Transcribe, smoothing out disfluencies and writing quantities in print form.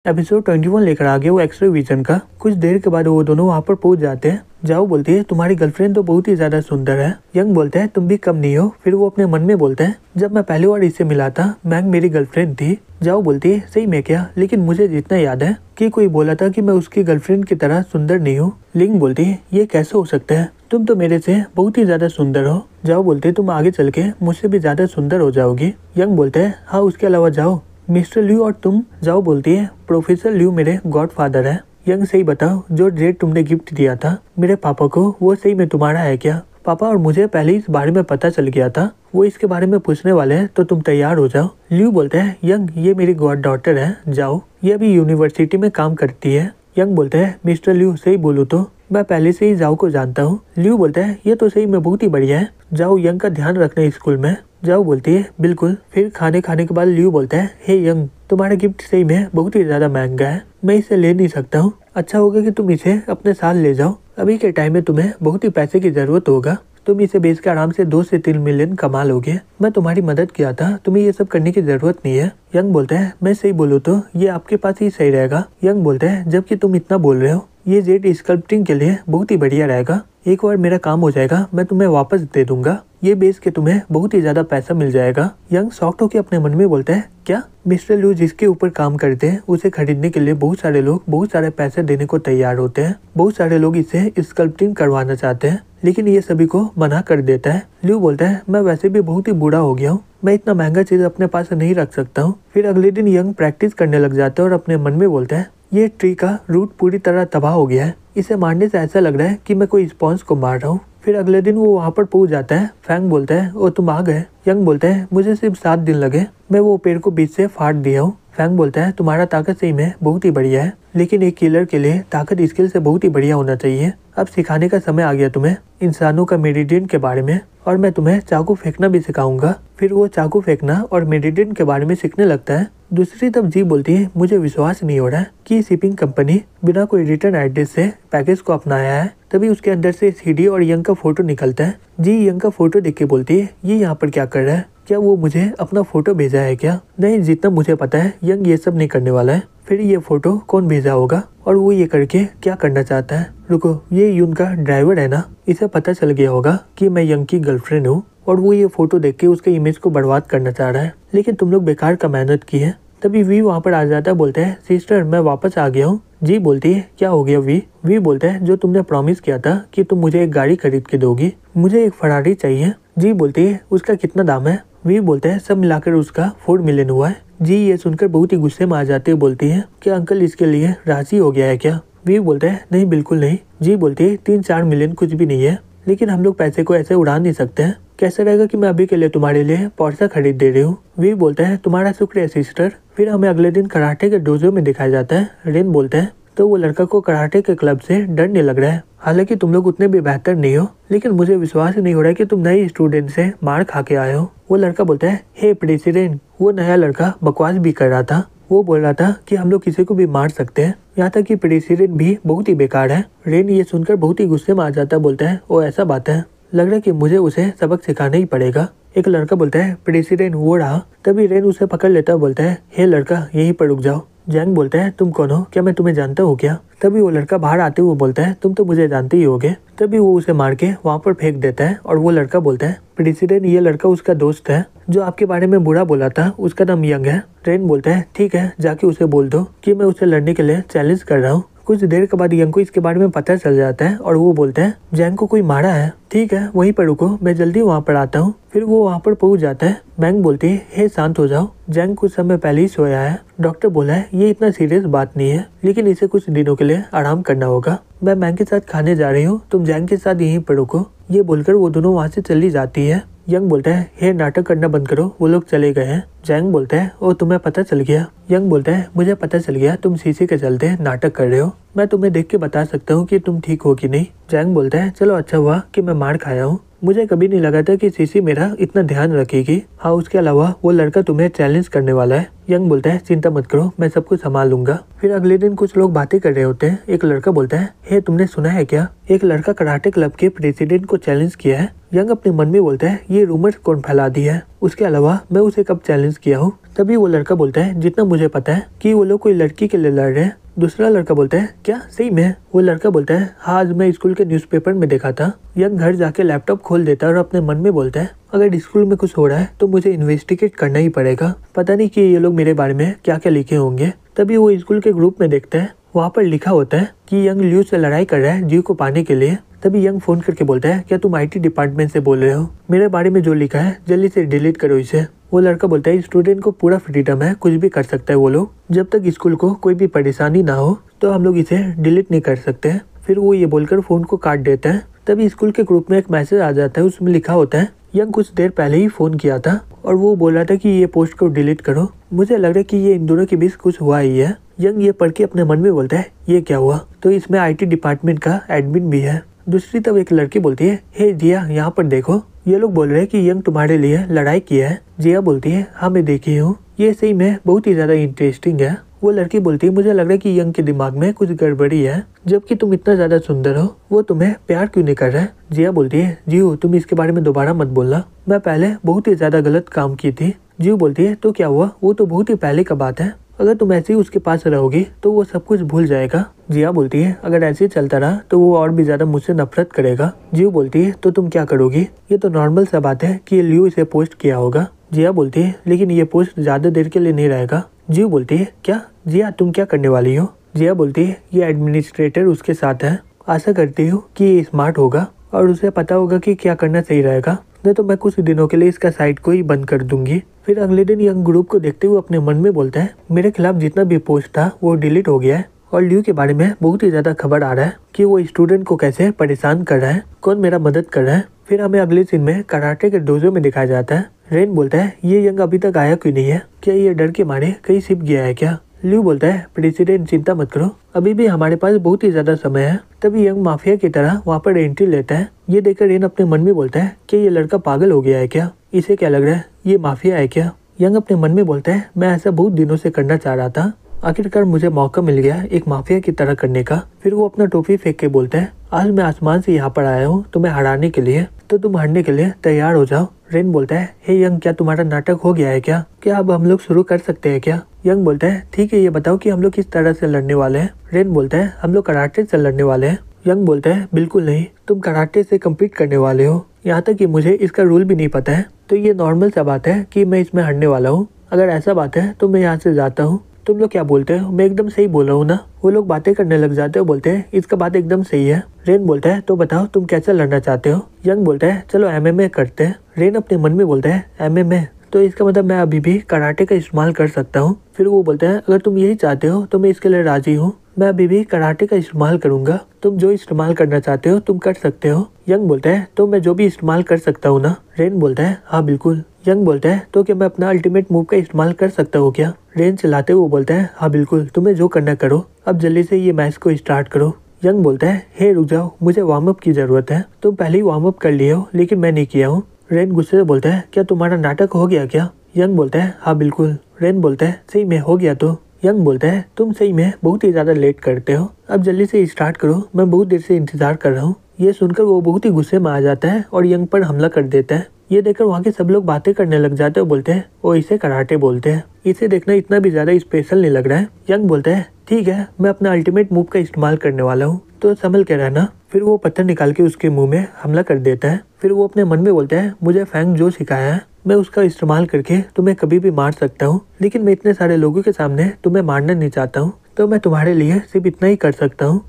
Episode 21 लेकर आ गया वो एक्स-रे विजन का। कुछ देर के बाद वो दोनों वहाँ पर पहुँच जाते हैं। जाओ बोलती है तुम्हारी गर्लफ्रेंड तो बहुत ही ज्यादा सुंदर है। यंग बोलते हैं तुम भी कम नहीं हो। फिर वो अपने मन में बोलते हैं जब मैं पहली बार इससे मिला था मैंग मेरी गर्लफ्रेंड थी। जाओ बोलती है सही में क्या, लेकिन मुझे जितना याद है कि कोई बोला था कि मैं उसकी गर्लफ्रेंड की तरह सुंदर नहीं हूँ। लिंग बोलती है ये कैसे हो सकता है, तुम तो मेरे से बहुत ही ज्यादा सुंदर हो। जाओ बोलते है तुम आगे चल के मुझसे भी ज्यादा सुंदर हो जाओगी। यंग बोलते है हाँ उसके अलावा जाओ मिस्टर ल्यू और तुम। जाओ बोलती है प्रोफेसर ल्यू मेरे गॉडफादर है। यंग सही बताओ जो ड्रेड तुमने गिफ्ट दिया था मेरे पापा को वो सही में तुम्हारा है क्या? पापा और मुझे पहले इस बारे में पता चल गया था, वो इसके बारे में पूछने वाले हैं तो तुम तैयार हो जाओ। ल्यू बोलते हैं यंग ये मेरी गॉड डॉटर है, जाओ ये अभी यूनिवर्सिटी में काम करती है। यंग बोलते हैं मिस्टर ल्यू सही बोलूँ तो मैं पहले से ही जाओ को जानता हूँ। ल्यू बोलता है ये तो सही में बहुत ही बढ़िया है, जाओ यंग का ध्यान रखना स्कूल में। जाओ बोलती है बिल्कुल। फिर खाने के बाद ल्यू बोलता है हे यंग तुम्हारा गिफ्ट सही में बहुत ही ज्यादा महंगा है, मैं इसे ले नहीं सकता हूँ। अच्छा होगा कि तुम इसे अपने साथ ले जाओ, अभी के टाइम में तुम्हें बहुत ही पैसे की जरूरत होगा, तुम इसे बेच कर आराम से 2 से 3 मिलियन कमा लोगे। मैं तुम्हारी मदद किया था, तुम्हें ये सब करने की जरूरत नहीं है। यंग बोलते हैं मैं सही बोलूँ तो ये आपके पास ही सही रहेगा। यंग बोलते हैं जबकि तुम इतना बोल रहे हो ये जेड स्कल्पटिंग के लिए बहुत ही बढ़िया रहेगा, एक बार मेरा काम हो जाएगा मैं तुम्हें वापस दे दूंगा, ये बेच के तुम्हें बहुत ही ज्यादा पैसा मिल जाएगा। यंग शॉक्ड होकर अपने मन में बोलता है क्या मिस्टर ल्यू जिसके ऊपर काम करते हैं उसे खरीदने के लिए बहुत सारे लोग बहुत सारे पैसे देने को तैयार होते हैं, बहुत सारे लोग इसे स्कल्पटिंग करवाना चाहते हैं लेकिन ये सभी को मना कर देता है। ल्यू बोलता है मैं वैसे भी बहुत ही बूढ़ा हो गया हूँ, मैं इतना महंगा चीज अपने पास नहीं रख सकता हूँ। फिर अगले दिन यंग प्रैक्टिस करने लग जाता है और अपने मन में बोलता है ये ट्री का रूट पूरी तरह तबाह हो गया है, इसे मारने से ऐसा लग रहा है कि मैं कोई स्पॉन्ज को मार रहा हूँ। फिर अगले दिन वो वहाँ पर पहुंच जाता है। फैंग बोलता है ओ तुम आ गए। यंग बोलता है मुझे सिर्फ 7 दिन लगे, मैं वो पेड़ को बीच से फाड़ दिया हूँ। फैंग बोलता है तुम्हारा ताकत सही में बहुत ही बढ़िया है, लेकिन एक किलर के लिए ताकत स्किल से बहुत ही बढ़िया होना चाहिए। अब सिखाने का समय आ गया तुम्हें इंसानों का मेडिटेशन के बारे में, और मैं तुम्हें चाकू फेंकना भी सिखाऊंगा। फिर वो चाकू फेंकना और मेडिटेशन के बारे में सीखने लगता है। दूसरी तरफ जी बोलती है मुझे विश्वास नहीं हो रहा कि शिपिंग कंपनी बिना कोई रिटर्न एड्रेस से पैकेज को अपनाया है। तभी उसके अंदर से सीडी और यंग का फोटो निकलता है। जी यंग का फोटो देख के बोलती है ये यहाँ पर क्या कर रहा है, क्या वो मुझे अपना फोटो भेजा है क्या? नहीं, जितना मुझे पता है यंग ये सब नहीं करने वाला है। फिर ये फोटो कौन भेजा होगा और वो ये करके क्या करना चाहता है? रुको, ये यून का ड्राइवर है ना, इसे पता चल गया होगा कि मैं यंग की गर्लफ्रेंड हूँ और वो ये फोटो देख के उसके इमेज को बर्बाद करना चाह रहा है, लेकिन तुम लोग बेकार का मेहनत की है। तभी वी वहाँ पर आ जाता है, बोलता है सिस्टर मैं वापस आ गया हूँ। जी बोलती है क्या हो गया वी? वी बोलता है जो तुमने प्रॉमिस किया था कि तुम मुझे एक गाड़ी खरीद के दोगी, मुझे एक फरारी चाहिए। जी बोलती है उसका कितना दाम है? वी बोलते हैं सब मिलाकर उसका 4 मिलियन हुआ है। जी ये सुनकर बहुत ही गुस्से में आ जाते हुए बोलती है क्या अंकल इसके लिए राजी हो गया है क्या? वी बोलते हैं नहीं बिल्कुल नहीं। जी बोलती है 3-4 मिलियन कुछ भी नहीं है, लेकिन हम लोग पैसे को ऐसे उड़ा नहीं सकते हैं, कैसे रहेगा कि मैं अभी के लिए तुम्हारे लिए पोर्शा खरीद दे रही हूँ। वी बोलता है तुम्हारा शुक्रिया सिस्टर। फिर हमें अगले दिन कराटे के डोजो में दिखाया जाता है। रेन बोलते हैं तो वो लड़का को कराटे के क्लब से डरने लग रहा है, हालांकि तुम लोग उतने भी बेहतर नहीं हो, लेकिन मुझे विश्वास नहीं हो रहा है कि तुम नए स्टूडेंट से मार खा के आए हो। वो लड़का बोलता है हे प्रेसिडेंट। वो नया लड़का बकवास भी कर रहा था, वो बोल रहा था कि हम लोग किसी को भी मार सकते हैं, यहाँ तक कि प्रेसिडेंट भी बहुत ही बेकार है। रेन ये सुनकर बहुत ही गुस्से में आ जाता है, बोलता है ओ ऐसा बात है, लग रहा है कि मुझे उसे सबक सिखाना ही पड़ेगा। एक लड़का बोलता है प्रेसिडेंट वो रहा। तभी रेन उसे पकड़ लेता है, बोलता है हे लड़का यहीं पर रुक जाओ। जैंग बोलता है तुम कौन हो, क्या मैं तुम्हें जानता हूँ क्या? तभी वो लड़का बाहर आते हुए बोलता है तुम तो मुझे जानते ही होगे। तभी वो उसे मार के वहाँ पर फेंक देता है और वो लड़का बोलता है प्रेसिडेंट ये लड़का उसका दोस्त है जो आपके बारे में बुरा बोला था, उसका नाम यंग है। रेन बोलता है ठीक है जाके उसे बोल दो कि मैं उसे लड़ने के लिए चैलेंज कर रहा हूँ। कुछ देर के बाद यंग को इसके बारे में पता चल जाता है और वो बोलता है जैंग को कोई मारा है, ठीक है वहीं पर रुको मैं जल्दी वहाँ पर आता हूँ। फिर वो वहाँ पर पहुँच जाता है। मैंग बोलती है हे शांत हो जाओ, जैंग कुछ समय पहले ही सोया है, डॉक्टर बोला है ये इतना सीरियस बात नहीं है, लेकिन इसे कुछ दिनों के लिए आराम करना होगा। मैं मैंग के साथ खाने जा रही हूँ, तुम जैंग के साथ यहीं पर रुको। ये बोलकर वो दोनों वहाँ से चली जाती है। यंग बोलता है हे नाटक करना बंद करो, वो लोग चले गए हैं। जैंग बोलता है ओ तुम्हें पता चल गया? यंग बोलता है मुझे पता चल गया तुम शीशे के चलते नाटक कर रहे हो, मैं तुम्हें देख के बता सकता हूँ कि तुम ठीक हो कि नहीं। जैंग बोलता है चलो अच्छा हुआ कि मैं मार खाया हूँ, मुझे कभी नहीं लगा था कि सीसी मेरा इतना ध्यान रखेगी। हाँ, उसके अलावा वो लड़का तुम्हें चैलेंज करने वाला है। यंग बोलता है चिंता मत करो, मैं सब कुछ संभाल लूंगा। फिर अगले दिन कुछ लोग बातें कर रहे होते हैं। एक लड़का बोलता है, हे तुमने सुना है क्या, एक लड़का कराटे क्लब के प्रेसिडेंट को चैलेंज किया है। यंग अपने मन में बोलता है, ये रूमर कौन फैला दी है, उसके अलावा मैं उसे कब चैलेंज किया हूँ। तभी वो लड़का बोलता है, जितना मुझे पता है कि वो लोग कोई लड़की के लिए लड़ रहे हैं। दूसरा लड़का बोलता है, क्या सही में? वो लड़का बोलता है, हाँ आज मैं स्कूल के न्यूज़पेपर में देखा था। यंग घर जाके लैपटॉप खोल देता है और अपने मन में बोलता है, अगर स्कूल में कुछ हो रहा है तो मुझे इन्वेस्टिगेट करना ही पड़ेगा। पता नहीं कि ये लोग मेरे बारे में क्या क्या लिखे होंगे। तभी वो स्कूल के ग्रुप में देखते हैं, वहाँ पर लिखा होता है कि यंग ल्यू से लड़ाई कर रहा है जीव को पाने के लिए। तभी यंग फोन करके बोलता है, क्या तुम IT डिपार्टमेंट से बोल रहे हो? मेरे बारे में जो लिखा है जल्दी से डिलीट करो इसे। वो लड़का बोलता है, स्टूडेंट को पूरा फ्रीडम है, कुछ भी कर सकता है वो लोग, जब तक स्कूल को कोई भी परेशानी ना हो तो हम लोग इसे डिलीट नहीं कर सकते। फिर वो ये बोलकर फोन को काट देता है। तभी स्कूल के ग्रुप में एक मैसेज आ जाता है, उसमें लिखा होता है, यंग कुछ देर पहले ही फोन किया था और वो बोल रहा था कि ये पोस्ट को डिलीट करो। मुझे लग रहा है कि ये इन दोनों के बीच कुछ हुआ ही है। यंग ये पढ़ के अपने मन में बोलता है, ये क्या हुआ, तो इसमें IT डिपार्टमेंट का एडमिन भी है। दूसरी तरफ एक लड़की बोलती है, हे जिया यहाँ पर देखो, ये लोग बोल रहे हैं कि यंग तुम्हारे लिए लड़ाई किया है। जिया बोलती है, हाँ मैं देखी हूँ, ये सही में बहुत ही ज्यादा इंटरेस्टिंग है। वो लड़की बोलती है, मुझे लग रहा है कि यंग के दिमाग में कुछ गड़बड़ी है, जबकि तुम इतना ज्यादा सुंदर हो, वो तुम्हें प्यार क्यों नहीं कर रहा है। जिया बोलती है, जीव तुम इसके बारे में दोबारा मत बोलना, मैं पहले बहुत ही ज्यादा गलत काम की थी। जीव बोलती है, तो क्या हुआ, वो तो बहुत ही पहले का बात है, अगर तुम ऐसे ही उसके पास रहोगी तो वो सब कुछ भूल जाएगा। जिया बोलती है, अगर ऐसे ही चलता रहा तो वो और भी ज्यादा मुझसे नफरत करेगा। जीव बोलती है, तो तुम क्या करोगी, ये तो नॉर्मल सा बात है कि ल्यू इसे पोस्ट किया होगा। जिया बोलती है, लेकिन ये पोस्ट ज्यादा देर के लिए नहीं रहेगा। जीव बोलती है, क्या जिया तुम क्या करने वाली हो। जिया बोलती है, ये एडमिनिस्ट्रेटर उसके साथ है, आशा करती हूँ कि ये स्मार्ट होगा और उसे पता होगा कि क्या करना सही रहेगा, नहीं तो मैं कुछ दिनों के लिए इसका साइट को ही बंद कर दूंगी। फिर अगले दिन यंग ग्रुप को देखते हुए अपने मन में बोलता है, मेरे खिलाफ जितना भी पोस्ट था वो डिलीट हो गया है और ल्यू के बारे में बहुत ही ज्यादा खबर आ रहा है कि वो स्टूडेंट को कैसे परेशान कर रहा है, कौन मेरा मदद कर रहा है। फिर हमें अगले सीन में कराटे के डोजो में दिखाया जाता है। रेन बोलता है, ये यंग अभी तक आया क्यों नहीं है, क्या ये डर के मारे कहीं छिप गया है क्या। ल्यू बोलता है, प्रेसिडेंट चिंता मत करो, अभी भी हमारे पास बहुत ही ज्यादा समय है। तभी यंग माफिया की तरह वहाँ पर एंट्री लेता है। ये देखकर रेन अपने मन में बोलता है कि ये लड़का पागल हो गया है क्या, इसे क्या लग रहा है, ये माफिया है क्या। यंग अपने मन में बोलता है, मैं ऐसा बहुत दिनों से करना चाह रहा था, आखिरकार मुझे मौका मिल गया एक माफिया की तरह करने का। फिर वो अपना टोपी फेंक के बोलता है, आज मैं आसमान से यहाँ पर आया हूँ तुम्हें हराने के लिए, तो तुम हारने के लिए तैयार हो जाओ। रेन बोलता है, हे यंग क्या तुम्हारा नाटक हो गया है क्या अब हम लोग शुरू कर सकते हैं क्या। यंग बोलता है, ठीक है ये बताओ कि हम लोग किस तरह से लड़ने वाले हैं। रेन बोलता है, हम लोग कराटे से लड़ने वाले हैं। यंग बोलता है, बिल्कुल नहीं, तुम कराटे से कम्पीट करने वाले हो, यहाँ तक कि मुझे इसका रूल भी नहीं पता है, तो ये नॉर्मल सा बात है कि मैं इसमें हारने वाला हूँ। अगर ऐसा बात है तो मैं यहाँ से जाता हूँ। तुम लोग क्या बोलते हो, मैं एकदम सही बोल रहा हूँ ना। वो लोग बातें करने लग जाते हो, बोलते हैं इसका बात एकदम सही है। रेन बोलता है, तो बताओ तुम कैसे लड़ना चाहते हो। यंग बोलता है, चलो MMA करते हैं। रेन अपने मन में बोलता है, MMA, तो इसका मतलब मैं अभी भी कराटे का इस्तेमाल कर सकता हूँ। फिर वो बोलते हैं, अगर तुम यही चाहते हो तो मैं इसके लिए राजी हूँ, मैं अभी भी कराटे का इस्तेमाल करूंगा, तुम जो इस्तेमाल करना चाहते हो तुम कर सकते हो। यंग बोलता है, तो मैं जो भी इस्तेमाल कर सकता हूँ ना। रेन बोलता है, हाँ बिल्कुल। यंग बोलता है, तो क्या मैं अपना अल्टीमेट मूव का इस्तेमाल कर सकता हूँ क्या। रेन चलाते हुए बोलता है, हाँ बिल्कुल, तुम्हें जो करना करो, अब जल्दी से ये मैच को स्टार्ट करो। यंग बोलता है, हे रुक जाओ, मुझे वार्म अप की जरूरत है, तुम पहले ही वार्म अप कर लिए हो लेकिन मैं नहीं किया हूँ। रेन गुस्से से बोलता है, क्या तुम्हारा नाटक हो गया क्या। यंग बोलता है, हाँ बिल्कुल। रेन बोलता है, सही में हो गया तो। यंग बोलता है, तुम सही में बहुत ही ज्यादा लेट करते हो, अब जल्दी से स्टार्ट करो, मैं बहुत देर से इंतजार कर रहा हूँ। ये सुनकर वो बहुत ही गुस्से में आ जाता है और यंग पर हमला कर देता है। ये देखकर वहाँ के सब लोग बातें करने लग जाते हैं, बोलते हैं वो इसे कराटे बोलते हैं, इसे देखना इतना भी ज्यादा स्पेशल नहीं लग रहा है। यंग बोलता है, ठीक है मैं अपना अल्टीमेट मूव का इस्तेमाल करने वाला हूँ, तो संभल के रहना। फिर वो पत्थर निकाल के उसके मुंह में हमला कर देता है। फिर वो अपने मन में बोलता है, मुझे फैंग जो सिखाया है मैं उसका इस्तेमाल करके तुम्हें कभी भी मार सकता हूँ, लेकिन मैं इतने सारे लोगों के सामने तुम्हें मारना नहीं चाहता हूँ, तो मैं तुम्हारे लिए सिर्फ इतना ही कर सकता हूँ।